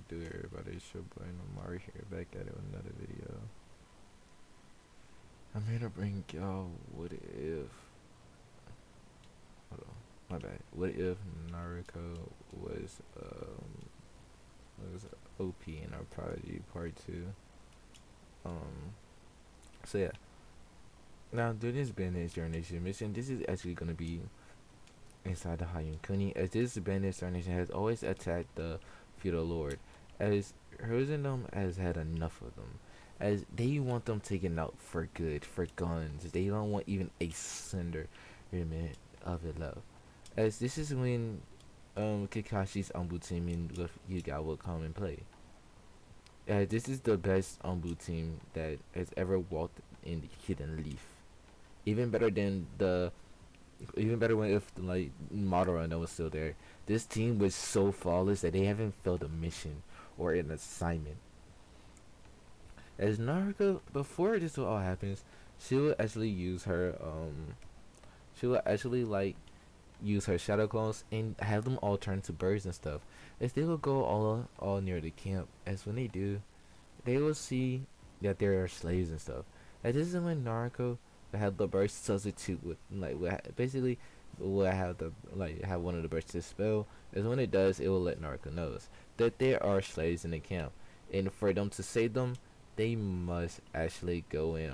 do everybody? It's your boy Namari here, back at it with another video. I'm here to bring y'all what if. Hold on, my bad. What if Naruto was OP in our Prodigy Part 2? Um, so yeah. Now, during this bandage Journation mission, this is actually gonna be inside the Hayun Kuni, as this bandage Journation has always attacked the feudal lord, as Hiruzendom has had enough of them, as they want them taken out for good, for guns. They don't want even a cinder remnant of it left. As this is when Kakashi's Umbu team in with Yuga will come and play. This is the best Umbu team that has ever walked in the Hidden Leaf. Even better than the even better when if like Madara was still there. This team was so flawless that they haven't failed a mission or an assignment. As Naruto, before this all happens, she will actually use her she will actually like use her shadow clones and have them all turn to birds and stuff. As they will go all near the camp. As when they do, they will see that there are slaves and stuff. And this is when Naruto have the birds substitute with basically will have the have one of the birds to spell. Is when it does, it will let Naruto knows that there are slaves in the camp, and for them to save them, they must actually go and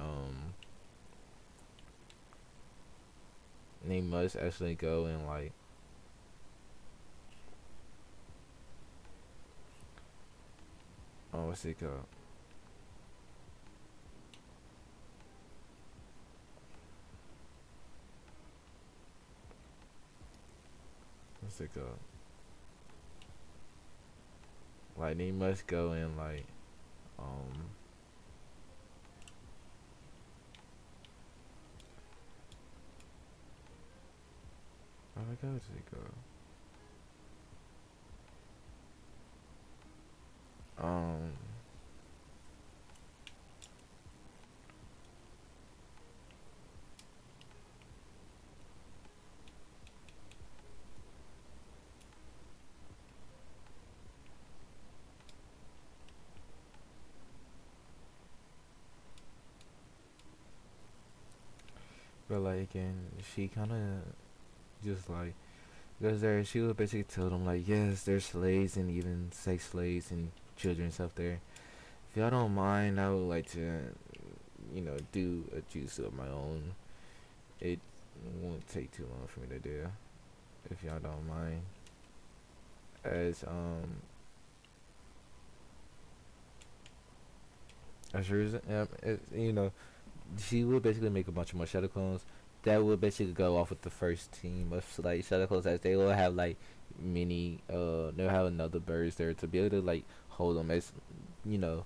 they must actually go and what's it called? What's it called? Like they must go and um how does it go? Um but again, she kind of just goes there. She would basically tell them yes, there's slaves and even sex slaves and children stuff there. If y'all don't mind, I would like to, do a juice of my own. It won't take too long for me to do, if y'all don't mind. As she would basically make a bunch of more shadow clones that would basically go off with the first team of shadow clones, as they will have many they'll have another birds there to be able to hold them, as you know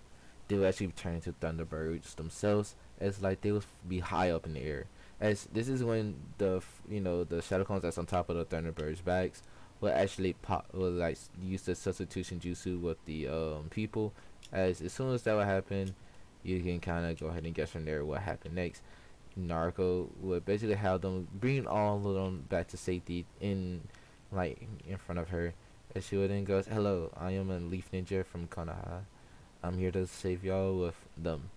they will actually turn into thunderbirds themselves, as they will be high up in the air. As this is when the shadow clones that's on top of the thunderbirds backs will actually will use the substitution jutsu with the people. As soon as that will happen, you can kind of go ahead and guess from there what happened next. Narco would basically have them bring all of them back to safety in front of her. And she would then goes, "Hello, I am a leaf ninja from Konoha. I'm here to save y'all with them."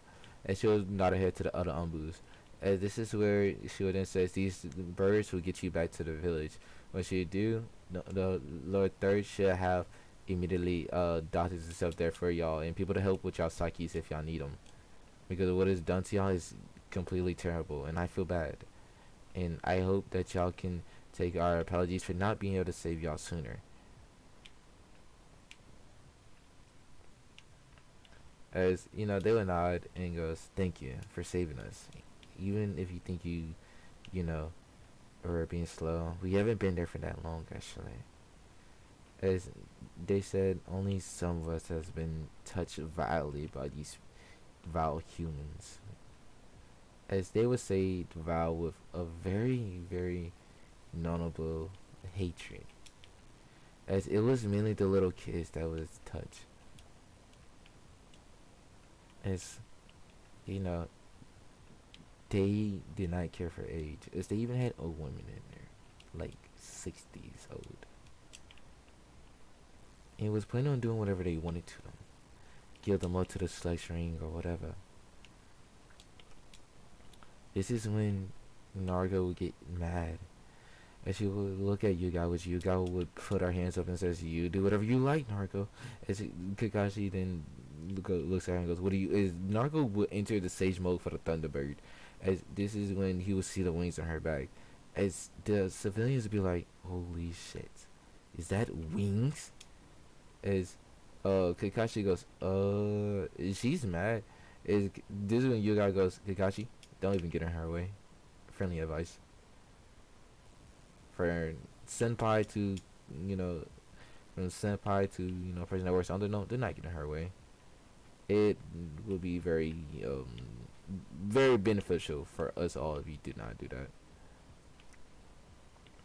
And she would nod her head to the other umbus. And this is where she would then says, "These birds will get you back to the village." When she do, the Lord Third should have immediately doctors and stuff there for y'all and people to help with y'all psyches if y'all need them, because what is done to y'all is completely terrible, and I feel bad. And I hope that y'all can take our apologies for not being able to save y'all sooner. As they will nod and goes, "Thank you for saving us, even if you think you know, or being slow. We haven't been there for that long, actually." As they said, only some of us has been touched vilely by these vile humans. As they would say vile with a very, very notable hatred. As it was mainly the little kids that was touched. As you know, they did not care for age. As they even had old women in there, 60s old. and was planning on doing whatever they wanted to them. Give them up to the slush ring or whatever. This is when Naruto would get mad. And she would look at Yuga, which Yuga would put her hands up and says, "You do whatever you like, Naruto." As Kakashi then looks at her and goes, "What do you?" Is Naruto would enter the sage mode for the Thunderbird, as this is when he would see the wings on her back. As the civilians would be like, "Holy shit, is that wings?" As Kakashi goes, she's mad. Is this is when Yuga goes, "Kakashi, don't even get in her way." Friendly advice for senpai to, you know, from senpai to, person that works under, no, do not get in her way. It will be very beneficial for us all if you do not do that.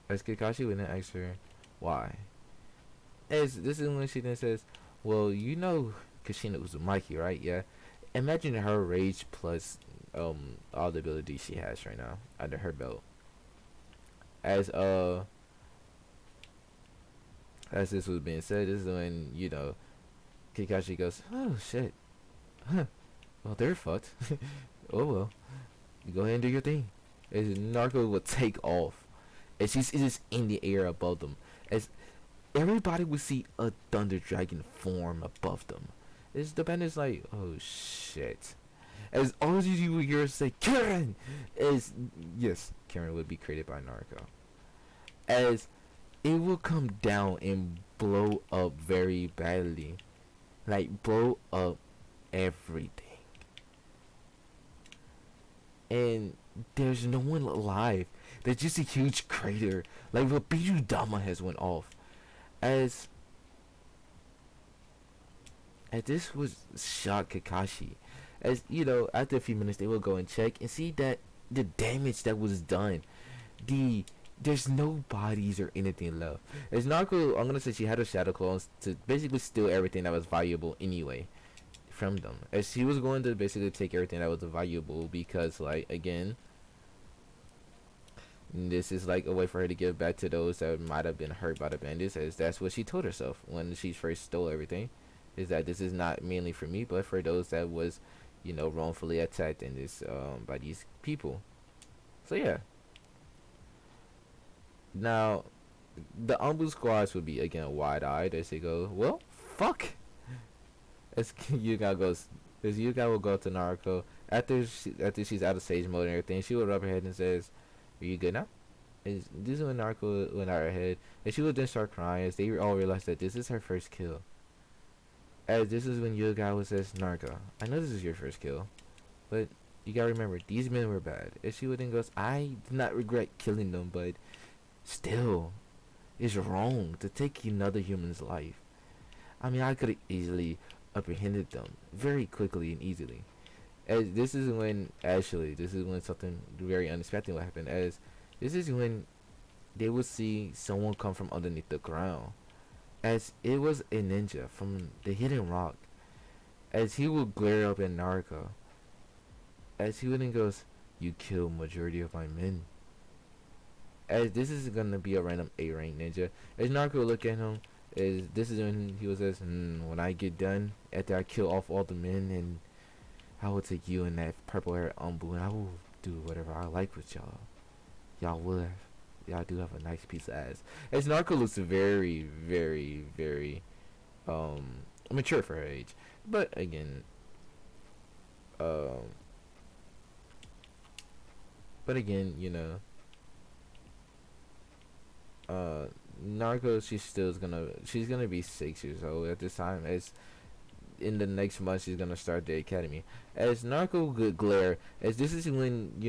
As Kakashi would then ask her why. As this is when she then says, "Well, you know Kushina Uzumaki, right? Yeah. Imagine her rage plus all the abilities she has right now under her belt." As as this was being said, this is when, Kakashi goes, "Oh shit. Huh. Well, they're fucked." Oh well. You go ahead and do your thing. As Naruto would take off. And she's just in the air above them. As everybody would see a thunder dragon form above them. As the band is like, "Oh shit." As all you would hear say, "Karen!" As, yes, Karen would be created by Naruto. As it will come down and blow up very badly. Like, blow up everything. And there's no one alive. There's just a huge crater. Like, what Dama has went off. As this was shock Kakashi. As, after a few minutes they will go and check and see that the damage that was done. There's no bodies or anything left. As Naruto, I'm gonna say she had her shadow clones to basically steal everything that was valuable anyway from them. As she was going to basically take everything that was valuable because, like, again, this is like a way for her to give back to those that might have been hurt by the bandits, as that's what she told herself when she first stole everything, is that this is not mainly for me but for those that was, wrongfully attacked in this by these people. So yeah. Now, the Umbu squads would be again wide-eyed as they go, "Well, fuck." As Yuga goes, as Yuga will go up to Naruto after she's out of sage mode and everything. She would rub her head and says, "Are you good now?" This is when Naruto went out her head, and she would then start crying as they all realize that this is her first kill. As this is when Yuga would says, "Naruto, I know this is your first kill, but you gotta remember these men were bad." And she would then goes, "I do not regret killing them, but still, it's wrong to take another human's life. I mean, I could have easily apprehended them very quickly and easily." As this is when something very unexpected would happen. As this is when they would see someone come from underneath the ground. As it was a ninja from the hidden rock. As he would glare up at Naruto. As he then goes, "You killed majority of my men." As this is gonna be a random A-rank ninja. As Naruto would look at him, this is when he was says, "When I get done, after I kill off all the men, and I will take you and that purple hair Umbu, and I will do whatever I like with y'all. Y'all do have a nice piece of ass." As Naruto looks very, very, very mature for her age. But again, um Naruto, she's gonna be 6 years old at this time. As in the next month she's gonna start the academy. As Naruto would glare, as this is when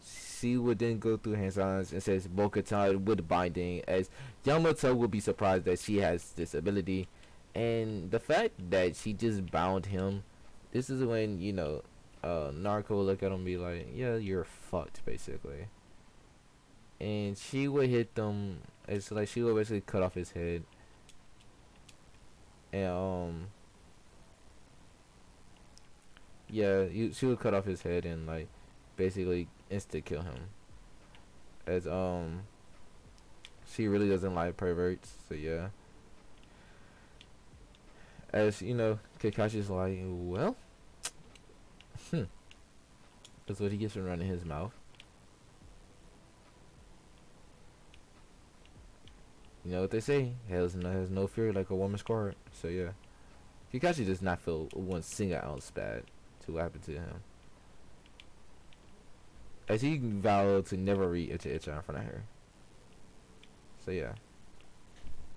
she would then go through hands-ons and says Bo-Katan with binding. As Yamato would be surprised that she has this ability, and the fact that she just bound him. This is when Naruto will look at him and be like, "Yeah, you're fucked," basically. And she would hit them. It's like she would basically cut off his head, and yeah, she would cut off his head and like basically insta kill him. As she really doesn't like perverts, so yeah. As you know, Kakashi's like, well, that's what he gets from running his mouth. You know what they say? Has no fear like a woman's court. So yeah, Kakashi does not feel one single ounce bad to what happened to him, as he vowed to never read Icha Icha in front of her. So yeah,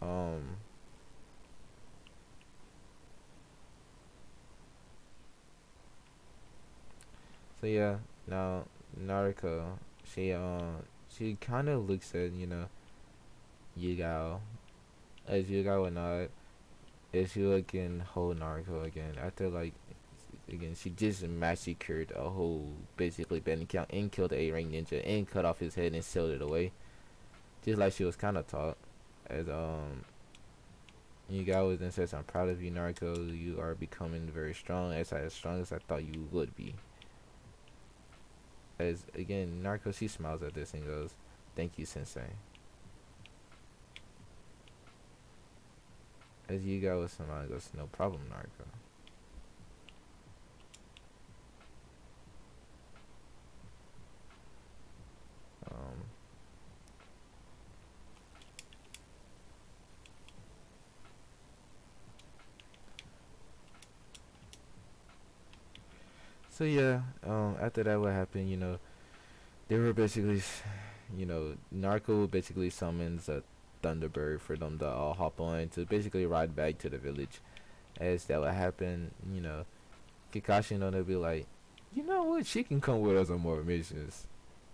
um, so yeah. Now Naruto, she she kind of looks at Yugao, as Yugao would nod, as she looking hold Naruto again after like again, she just massacred a whole basically band count and killed the A rank ninja and cut off his head and sealed it away. Just like she was kinda taught. As you guys then says, I'm proud of you, Naruto. You are becoming very strong, as strong as I thought you would be. As again, Naruto, she smiles at this and goes, thank you, Sensei. As you go with someone goes, no problem, Naruto. Um, so yeah, after that, what happened? They were basically, Narco basically summons a Thunderbird for them to all hop on to basically ride back to the village. As that would happen, Kakashi, they'll be like, you know what, she can come with us on more missions.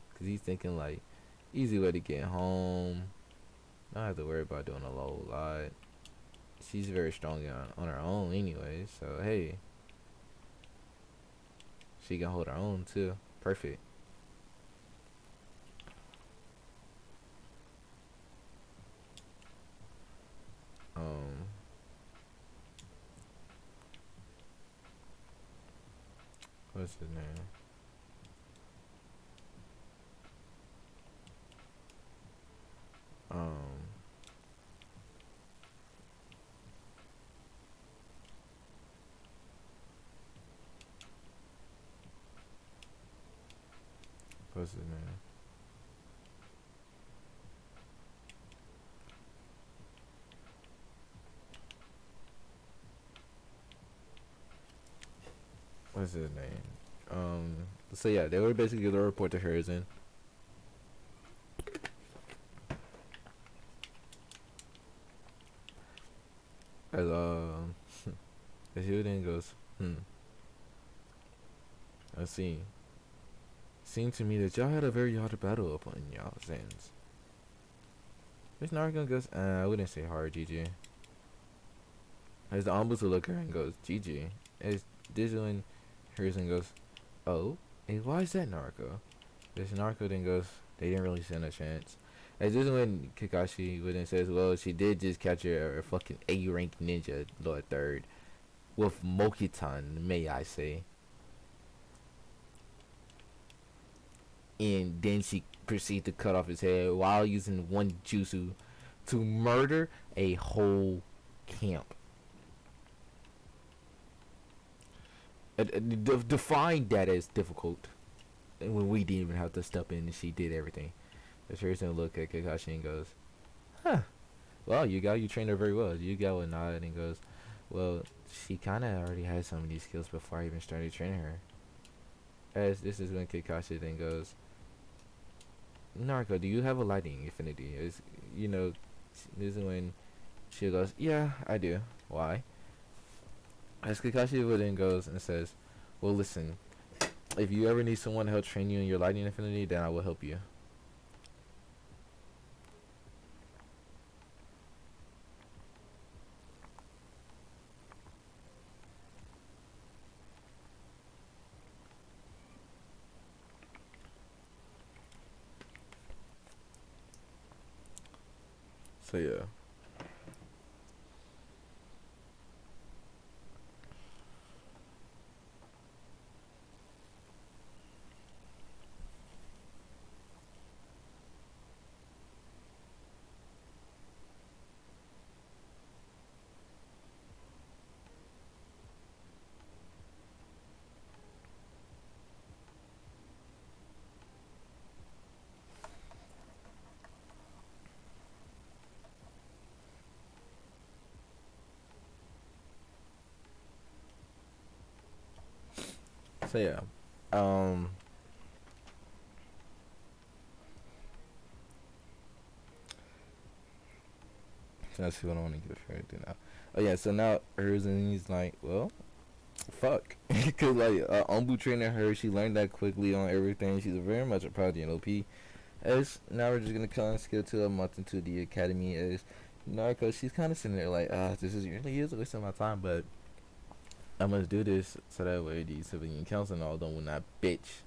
Because he's thinking, like, easy way to get home. Not have to worry about doing a whole lot. She's very strong on her own anyway, so hey, she can hold her own too. Perfect. Um, what's his name? Um, what's his name? What's his name? So yeah, they were basically gonna report to Horizon. As as he then goes, let's see. Seemed to me that y'all had a very hard battle upon y'all's ends. Miss Naruto goes, I wouldn't say hard, GG. As the Ombudsman look at her and goes, GG. As Digital and Horizon goes, oh, hey, why is that Naruto? This Naruto then goes, they didn't really stand a chance. As this is when Kakashi then says, well, she did just capture a fucking A rank ninja, Lord Third, with Mokitan, may I say. And then she proceeded to cut off his head while using one jutsu to murder a whole camp. Define that as difficult. And when we didn't even have to step in and she did everything. The person look at Kakashi and goes, huh, well, you trained her very well. Yuga would nod and goes, well, she kind of already had some of these skills before I even started training her. As this is when Kakashi then goes, Naruto, do you have a lighting affinity? This is when she goes, yeah, I do. Why? As Kakashi then goes and says, well, listen, if you ever need someone to help train you in your lighting affinity, then I will help you. So yeah. So yeah, um, so that's what I want to give her to now. Oh yeah, so now hers and he's like, well, fuck, because like Ombu training her, she learned that quickly on everything. She's very much a prodigy in OP. As now we're just gonna come and skill to a month into the academy as Narco. She's kind of sitting there like, this is really is a waste of my time, but I must do this so that way the civilian council and all don't will not bitch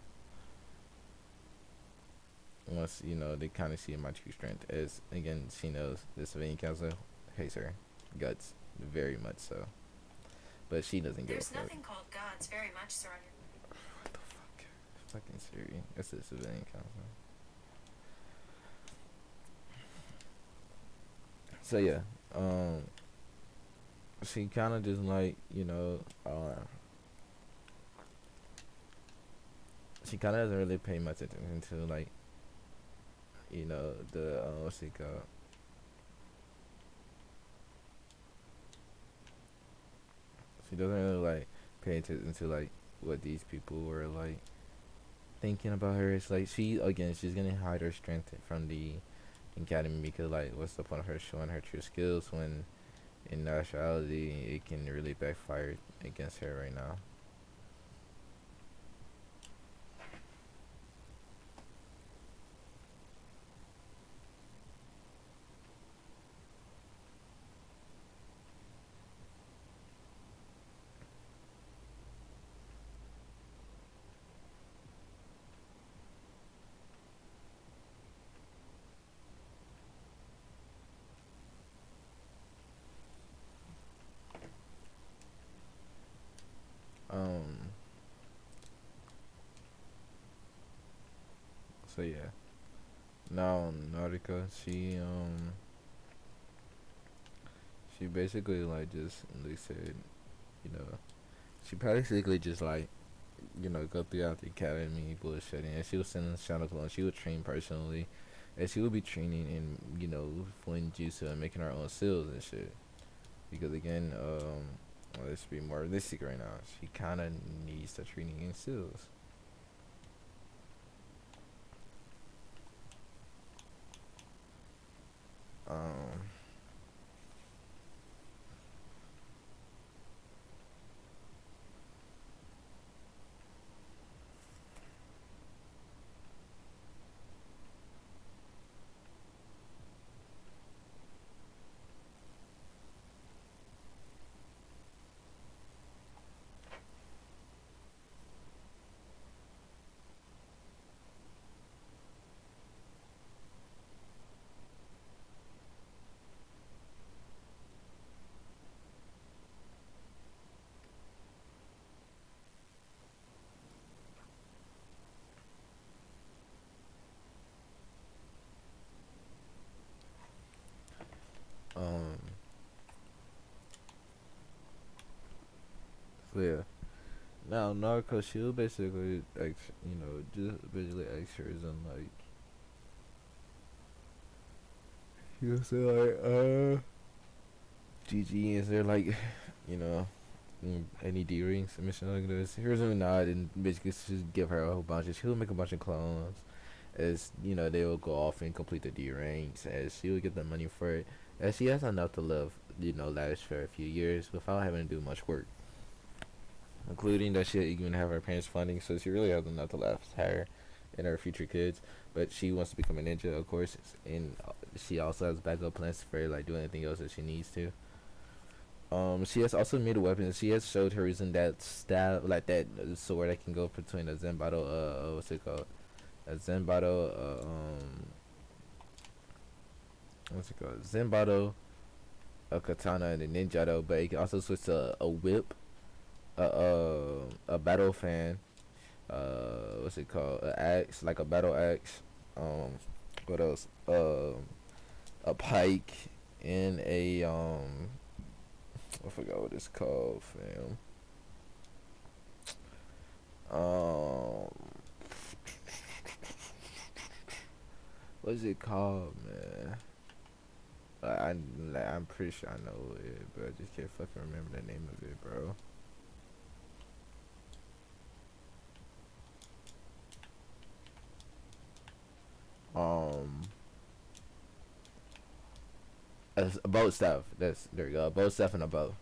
once they kind of see my true strength. As again, she knows the civilian council hates her guts very much so, but she doesn't give a There's fuck. nothing called gods very much, Soraya. What the fuck? Fucking Siri. That's the civilian council. So yeah, um, she kind of just like she kind of doesn't really pay much attention to like the what's it called. She doesn't really like pay attention to like what these people were like thinking about her. It's like she's gonna hide her strength from the academy because like what's the point of her showing her true skills when in actuality it can really backfire against her right now. Um. So yeah. Now Nautica, she basically like just they said you know she basically just like go throughout the academy bullshitting, and she was sending Shadow Clone. She would train personally, and she would be training in fling jutsu and making her own seals and shit. Because again, let's be more realistic right now. She kind of needs to training in seals. Um, um, so yeah. Now Narco, she'll basically just basically ask her and like she'll say like GG, is there like you know any D ring submission like this? Here's a nod and basically just give her a whole bunch. She'll make a bunch of clones. As they will go off and complete the D ranks. As she will get the money for it. As she has enough to live, last for a few years without having to do much work, including that she'll even have her parents' funding. So she really has enough to last her and her future kids. But she wants to become a ninja, of course, and she also has backup plans for like doing anything else that she needs to. She has also made a weapon. She has showed her using that stab, like that sword that can go between a Zen battle. What's it called? A Zen battle. What's it called? Zen battle, a katana, and a ninjato. But it can also switch to a whip, a battle fan. What's it called? A axe, like a battle axe. What else? A pike and I forgot what it's called, fam. Um, what's it called, man? I'm pretty sure I know it, but I just can't fucking remember the name of it, bro. A bow staff. That's there you go. A bow staff and a bow,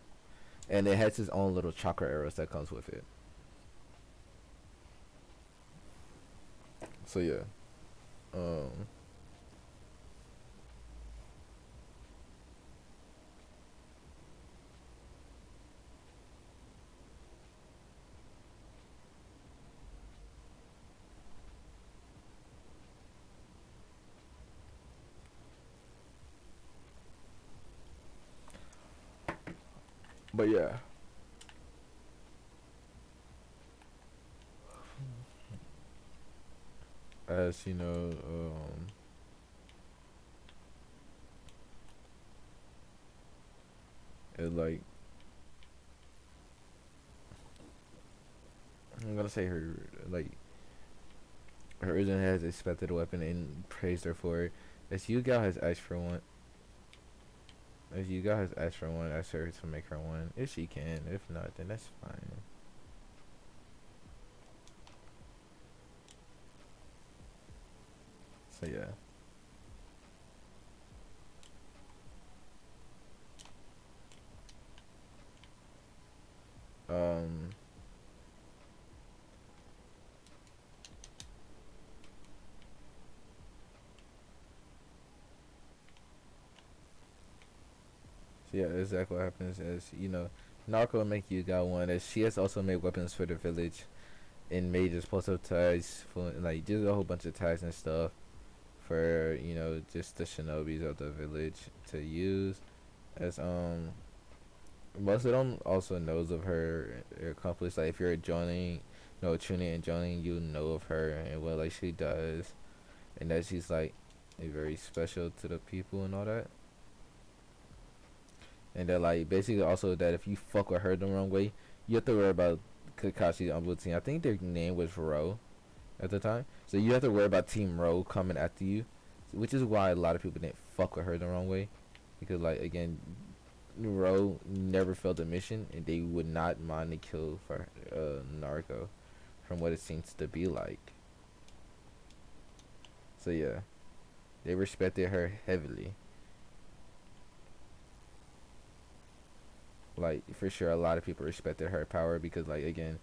and it has its own little chakra arrows that comes with it. So yeah. Um. But yeah. As you know, it like I'm gonna say her like her Urzen has expected a weapon and praised her for it. As Yugal has asked for one. As Yugal has asked for one, asked her to make her one. If she can. If not, then that's fine. So yeah. Um so yeah, exactly what happens is, Narco will make Yugal one, as she has also made weapons for the village and made explosive tags for like just a whole bunch of tags and stuff for, just the shinobis of the village to use. As most of them also knows of her accomplice. Like if you're joining, tuning and joining, you know of her and what like she does, and that she's like very special to the people and all that. And that like basically also that if you fuck with her the wrong way, you have to worry about Kakashi on blue team. I think their name was Ro at the time, so you have to worry about Team Ro coming after you, which is why a lot of people didn't fuck with her the wrong way, because like again, Ro never failed a mission, and they would not mind to kill for Naruto, from what it seems to be like. So yeah, they respected her heavily. Like for sure, a lot of people respected her power because like again,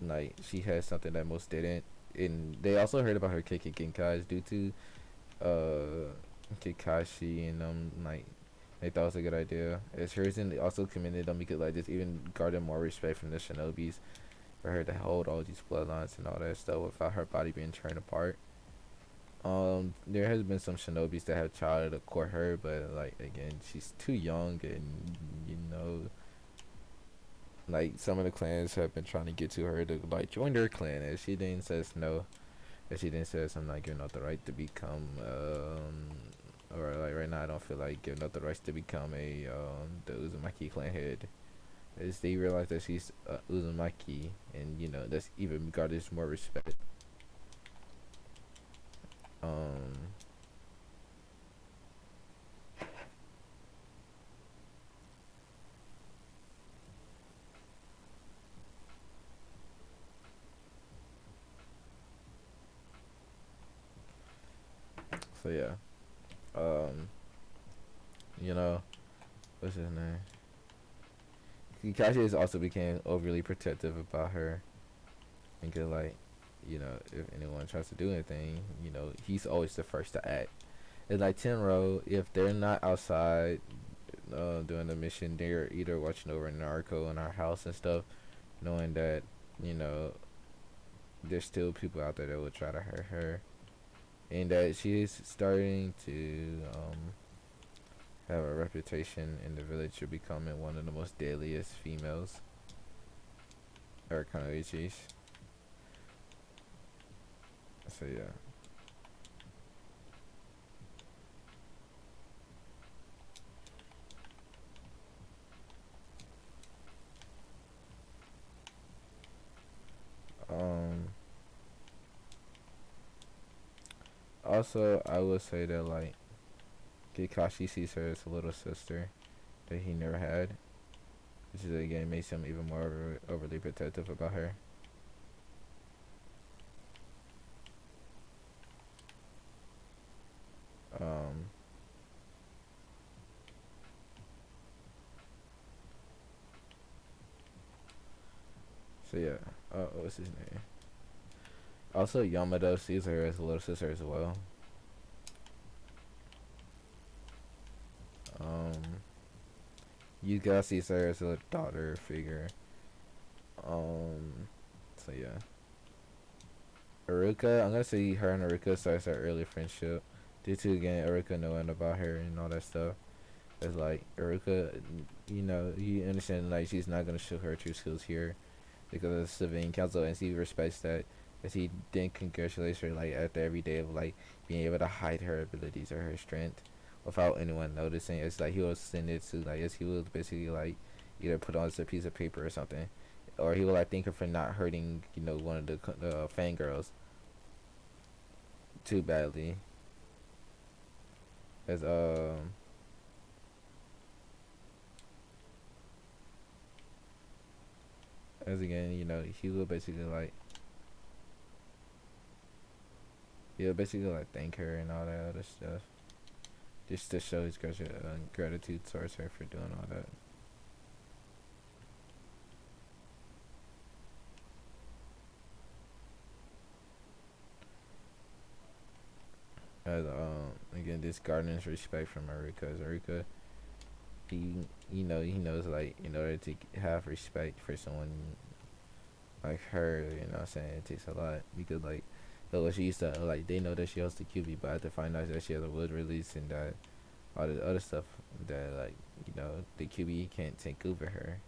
like she has something that most didn't. And they also heard about her kicking Genkais due to Kakashi and like they thought it was a good idea. As hers and they also commended them because like just even garden more respect from the shinobis for her to hold all these bloodlines and all that stuff without her body being torn apart. There has been some shinobis that have tried to court her, but like again, she's too young, and you know, like some of the clans have been trying to get to her to like join their clan, and she then says no. And she then says, "I'm not giving up the right to become, or like right now, I don't feel like giving up the rights to become a the Uzumaki clan head." As they realize that she's Uzumaki, and that's even garners more respect. Um, so yeah, um, you know, what's his name? Kakashi has also became overly protective about her, and cause like, if anyone tries to do anything, he's always the first to act. It's like Tenro, if they're not outside doing the mission, they're either watching over Naruto in our house and stuff, knowing that, you know, there's still people out there that will try to hurt her. And that she is starting to have a reputation in the village for becoming one of the most deadliest females, or Kanoichis. So yeah. Um, Also, I would say that like Kakashi sees her as a little sister that he never had, which is again makes him even more overly protective about her. Um, So yeah, what's his name? Also, Yamato sees her as a little sister as well. Um, Yuga sees her as a daughter figure. Um, so yeah, Aruka. I'm gonna say her and Aruka starts our early friendship. Due to again Aruka knowing about her and all that stuff. It's like Aruka, you understand like she's not gonna show her true skills here because of the civilian council, and he respects that. As he then congratulates her like after every day of like being able to hide her abilities or her strength without anyone noticing. It's like he will send it to like as he will basically like either put on a piece of paper or something, or he will like thank her for not hurting one of the fangirls too badly. As as again he will basically like he'll basically like thank her and all that other stuff just to show his gratitude towards her for doing all that. As again, this gardeners respect from Erika. As Erika, he knows like in order to have respect for someone like her, what I'm saying, it takes a lot because like though she used to like they know that she hosts the QB, but I have to find out that she has a wood release and that all the other stuff that like the QB can't take over her,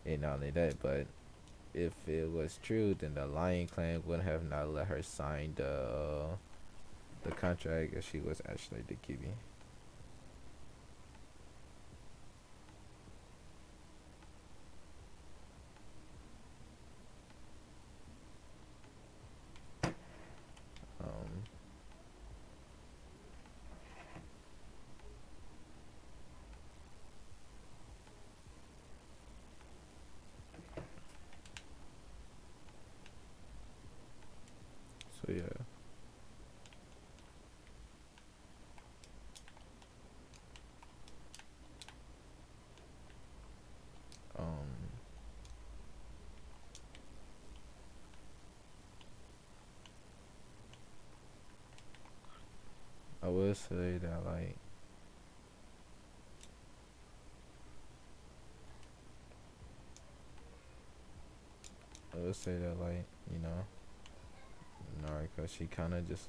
and not only that, but if it was true, then the Lion Clan would have not let her sign the contract if she was actually the QB. Um, so yeah. Um, I will say that I will say that Narika, she kind of just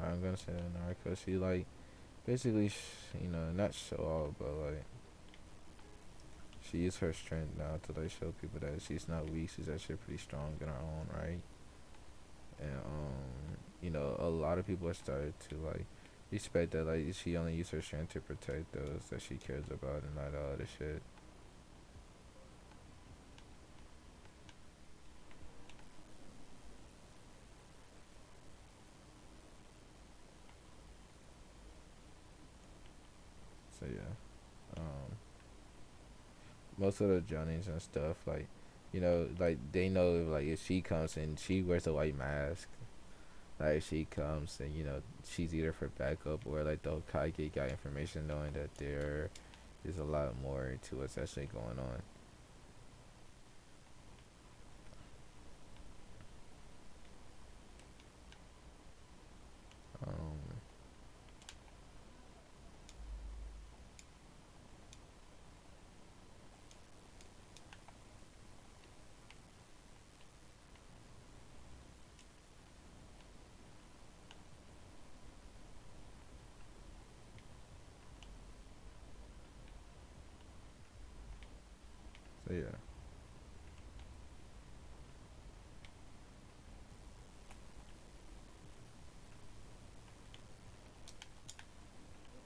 I'm gonna say that Narika, she basically, not show off, but she used her strength now to show people that she's not weak. She's actually pretty strong in her own right. And a lot of people have started to respect that she only used her strength to protect those that she cares about and not all the shit. So yeah. Most of the Johnnies and stuff, they know if she comes and she wears a white mask, like she comes and she's either for backup or the Hokage got information knowing that there is a lot more to what's actually going on. Um, so yeah.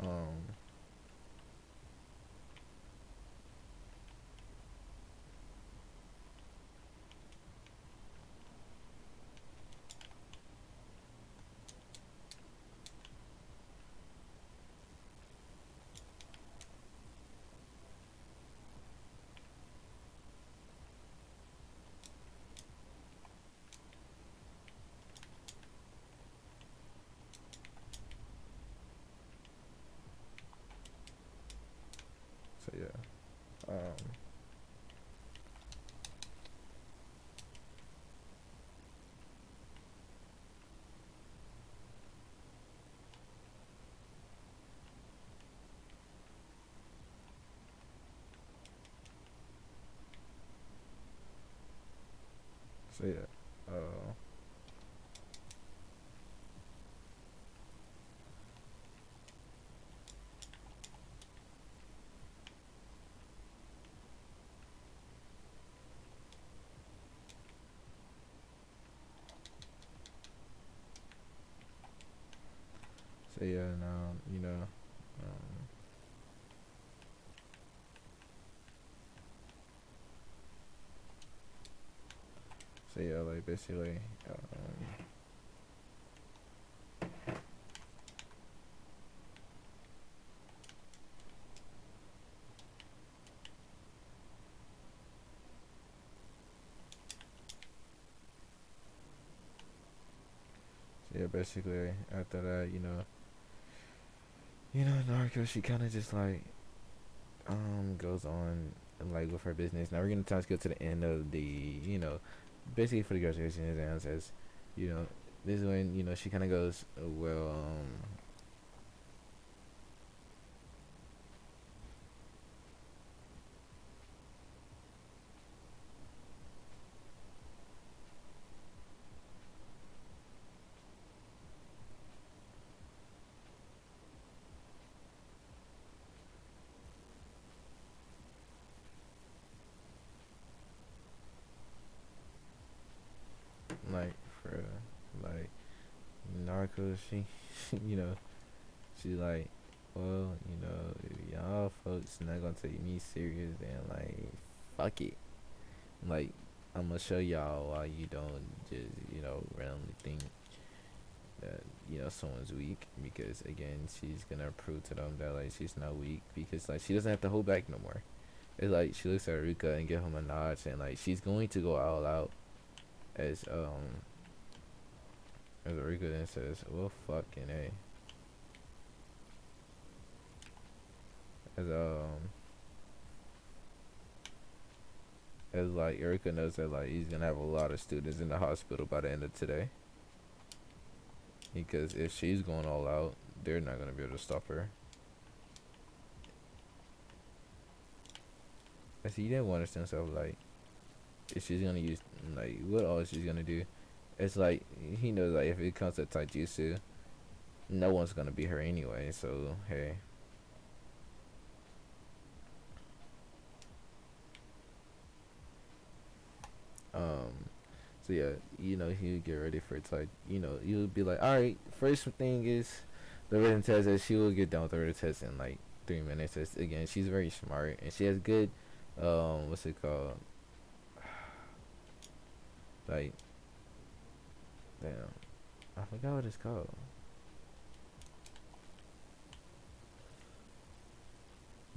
Um, So yeah. So yeah, now Um, so yeah, like basically, so yeah, basically after that, Narco, she kind of just like goes on like with her business. Now we're gonna try to go to the end of the basically for the graduation exams as you know this is when she kind of goes well like for like Narco, she you know she's like, well, if y'all folks not gonna take me serious, then like fuck it, like I'm gonna show y'all why you don't just randomly think that someone's weak, because again she's gonna prove to them that like she's not weak, because like she doesn't have to hold back no more. It's like she looks at Rika and give him a nod, and like she's going to go all out as Rika then says, well fucking a, as like Erica knows that like he's gonna have a lot of students in the hospital by the end of today, because if she's going all out, they're not gonna be able to stop her. I see, you didn't want to understand stuff like if she's gonna use like what all she's gonna do. It's like he knows like if it comes to taijutsu, no one's gonna beat her anyway. So hey, um, so yeah, he'll get ready for it. Like you'll be like, all right, first thing is the written test. That she will get done with the written test in like 3 minutes. It's, again, she's very smart and she has good, what's it called? Like, damn, I forgot what it's called.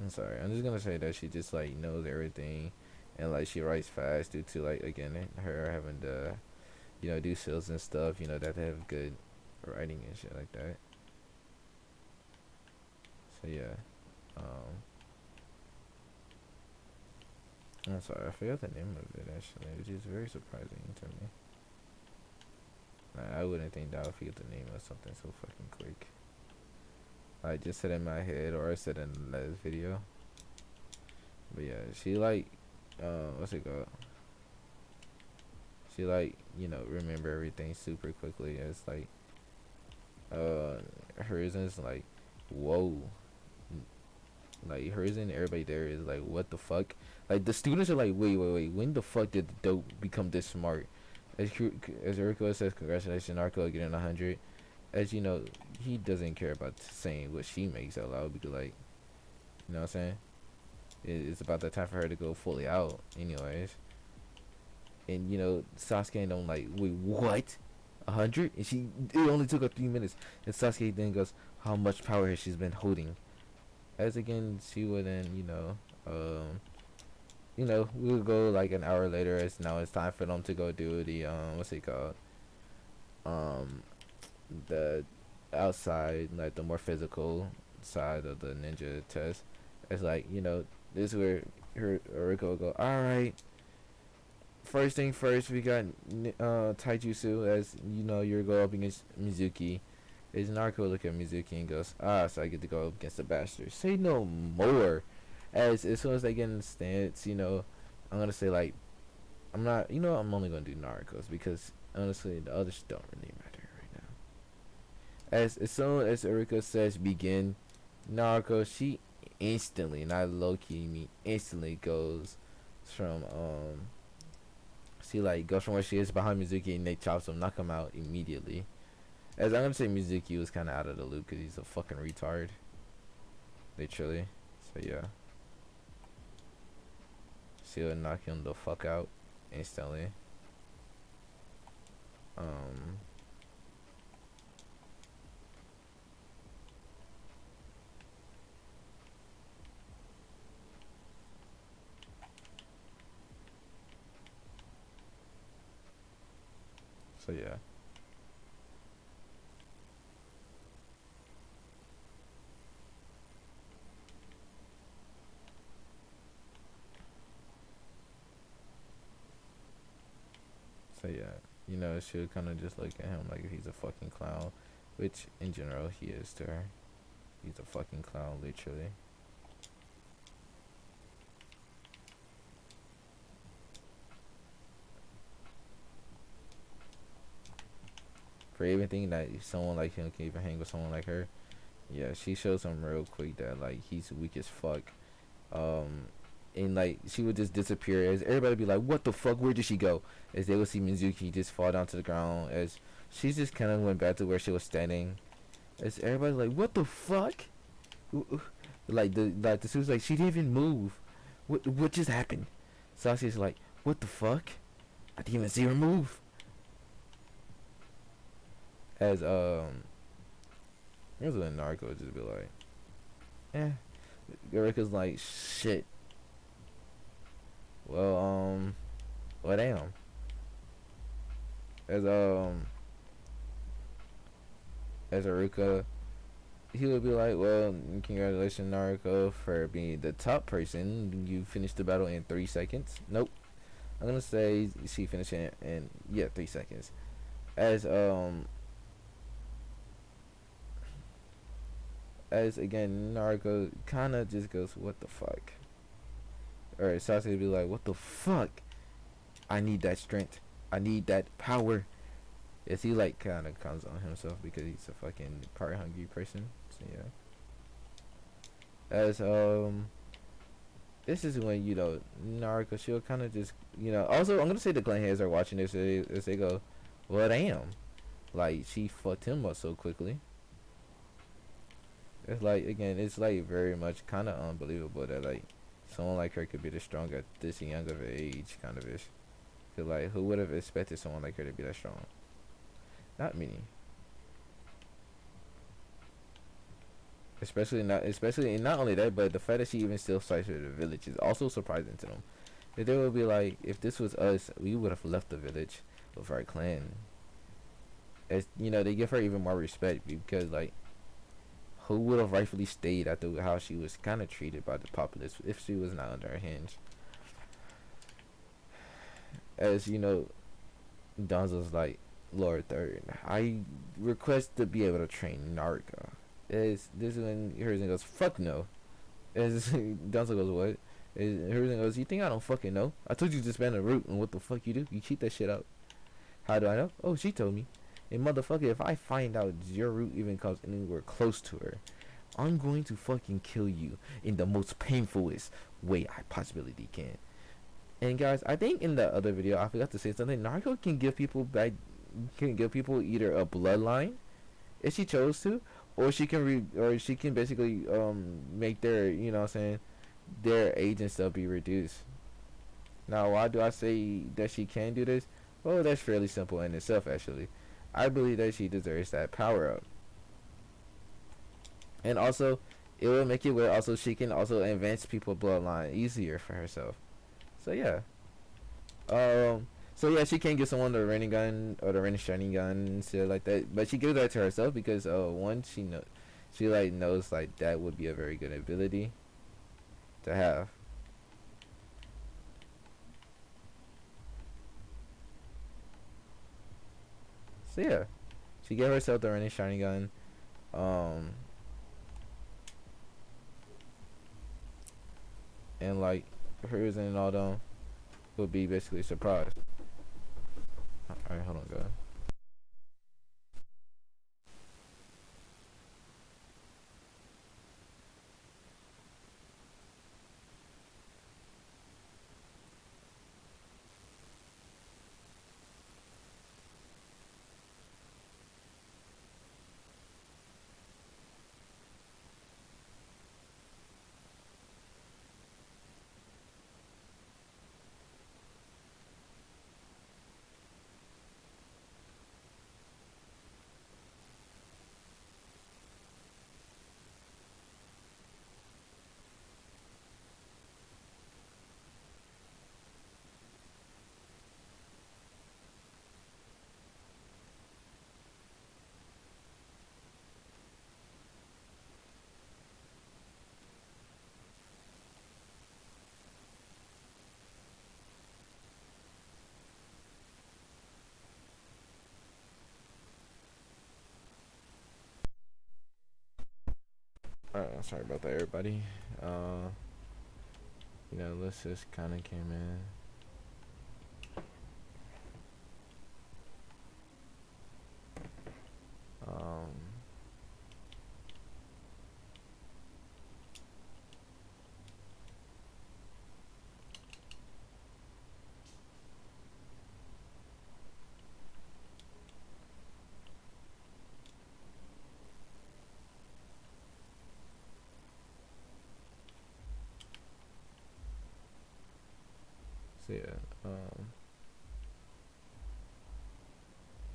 I'm sorry. I'm just gonna say that she just like knows everything, and like she writes fast due to like again her having to do sales and stuff. That they have good writing and shit like that. So yeah, um, I'm sorry. I forgot the name of it actually, which is very surprising to me. I wouldn't think that I would forget the name of something so fucking quick. I just said it in my head or I said it in the last video. But yeah, she like, what's it called? She like, remember everything super quickly. It's like, hers is like, whoa. Like hers and everybody there is like, what the fuck? Like the students are like, wait. When the fuck did the dope become this smart? As Eriko says, congratulations, Narco, getting 100. As you know, he doesn't care about saying what she makes out loud because, like, you know what I'm saying? It's about that time for her to go fully out, anyways. And Sasuke don't like, wait, what? 100? And it only took her 3 minutes. And Sasuke then goes, how much power has she been holding? As again, she would then, we'll go like an hour later. As now it's time for them to go do the what's it called? Um, the outside, like the more physical side of the ninja test. It's like this is where her Riko will go. All right, first thing first, we got Taijutsu, as you go up against Mizuki. Is Narco look at Mizuki and goes, so I get to go up against the bastard. Say no more. As soon as they get in the stance, I'm gonna say like I'm not. You know, I'm only gonna do Narcos because honestly, the others don't really matter right now. As soon as Erika says begin, Narcos, she instantly, not low key, me instantly goes from she like goes from where she is behind Mizuki and they chops him, knock him out immediately. As I'm gonna say, Mizuki was kind of out of the loop because he's a fucking retard, literally. So yeah, she would knock him the fuck out instantly. Um, so yeah, so yeah, you know, she would kind of just look at him like if he's a fucking clown, which in general he is to her. He's a fucking clown, literally. For even thinking that someone like him can even hang with someone like her, yeah, she shows him real quick that like he's weak as fuck. Um, and like she would just disappear as everybody be like, "What the fuck? Where did she go?" As they would see Mizuki just fall down to the ground as she just kind of went back to where she was standing. As everybody's like, "What the fuck?" Like the suit's like she didn't even move. What just happened? Sasuke's like, "What the fuck? I didn't even see her move." As here's when Narco just be like, "Eh." Eureka's like, "Shit. Well, well, damn." As as Aruka, he would be like, "Well, congratulations, Naruto, for being the top person. You finished the battle in 3 seconds." Nope. I'm gonna say she finished it in yeah 3 seconds. As as again, Naruto kind of just goes, "What the fuck?" Or Sasuke would be like, "What the fuck? I need that strength. I need that power." As he like kind of comes on himself because he's a fucking power hungry person. So yeah. As this is when you know Naruto she'll kind of just you know. Also, I'm gonna say the clan heads are watching this as they go, "Well, damn, like she fucked him up so quickly." It's like again, it's like very much kind of unbelievable that like someone like her could be this strong at this young of an age, kind of ish. Cause like who would have expected someone like her to be that strong? Not many. Especially and not only that, but the fact that she even still fights for the village is also surprising to them. If they would be like, if this was us, we would have left the village with our clan. As you know, they give her even more respect because like, who would have rightfully stayed after how she was kind of treated by the populace if she was not under her hinge? As you know, Donzo's like, Lord Third, I request to be able to train Naruto. Is this when Hiruzen goes, fuck no. As Donzo goes, what? Hiruzen goes, you think I don't fucking know? I told you to spend a route, and what the fuck you do? You cheat that shit out. How do I know? Oh, she told me. And motherfucker, if I find out your route even comes anywhere close to her, I'm going to fucking kill you in the most painfulest way I possibly can. And guys, I think in the other video I forgot to say something. Naruto can give people either a bloodline if she chose to, or or she can basically make their what I'm saying their age and stuff be reduced. Now, why do I say that she can do this? Well, that's fairly simple in itself actually. I believe that she deserves that power up, and also it will make it where also she can also advance people bloodline easier for herself. So yeah. Um. So yeah, she can't give someone the raining gun or the raining shining gun and shit like that. But she gives that to herself because one she like knows like that would be a very good ability to have. So yeah, she gave herself the raining shining gun. Um. And like hers and all them. will be basically surprised. All right, hold on, guys. Sorry about that, everybody. Uh, let's just kind of came in. Um, so yeah,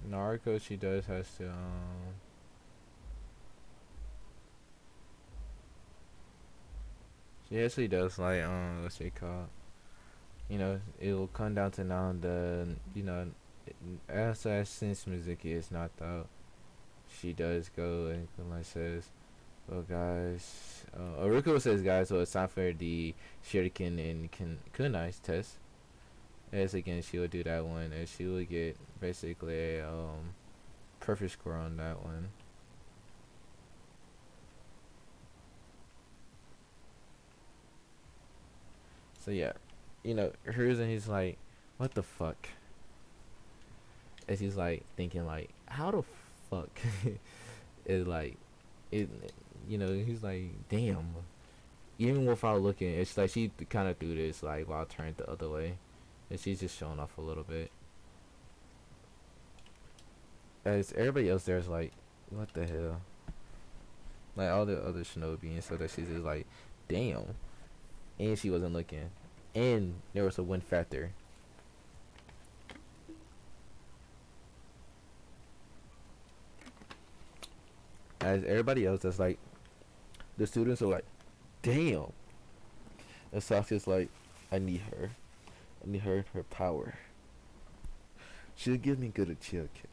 Naruto, she does has to she actually does like what's it called? It'll come down to now as since Mizuki is not out, she does go and like says, "Well, guys, Oruko says, guys, so it's time for the Shuriken and Kunai's test." As again, she will do that one, and she will get basically a perfect score on that one. So yeah, hers, and he's like, "What the fuck?" As he's like thinking like, "How the fuck?" Is like, it. He's like, "Damn." Even without looking, it's like she kind of threw this like while turned the other way, and she's just showing off a little bit. As everybody else there's like, "What the hell?" Like all the other shinobi, and so that she's just like, "Damn." And she wasn't looking, and there was a win factor. As everybody else that's like, the students are like, "Damn." And Sasuke's like, "I need her. I need her power. She'll give me good chill kids."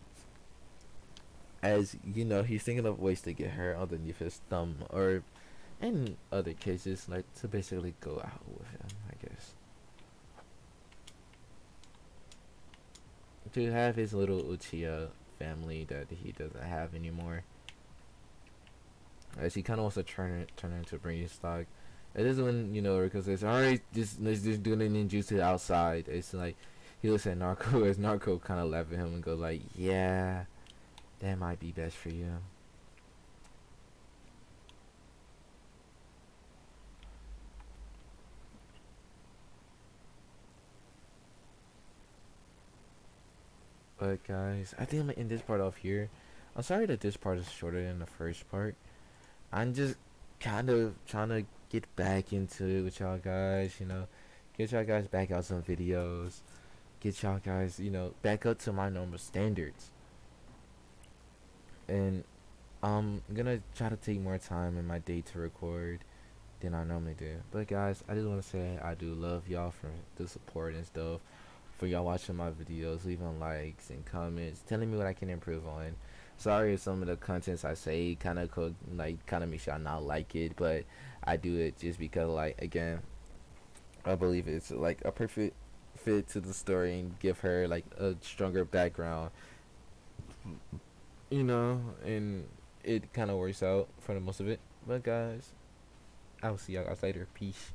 As he's thinking of ways to get her underneath his thumb, or in other cases, like to basically go out with him, I guess. To have his little Uchiha family that he doesn't have anymore. As he kind of wants to turn it into bringing stock. It is when Rico says, "All right, let's just do the ninjutsu outside." It's like he looks at Narco as Narco kind of laugh at him and go like, "Yeah, that might be best for you." But guys, I think I'm gonna end this part off here. I'm sorry that this part is shorter than the first part. I'm just kind of trying to get back into it with y'all guys. Get y'all guys back out some videos. Get y'all guys, back up to my normal standards. And I'm gonna try to take more time in my day to record than I normally do. But guys, I just want to say I do love y'all for the support and stuff. For y'all watching my videos, leaving likes and comments, telling me what I can improve on. Sorry if some of the contents I say kind of makes y'all not like it, but I do it just because again, I believe it's like a perfect fit to the story and give her like a stronger background, and it kind of works out for the most of it. But guys, I will see y'all guys later. Peace.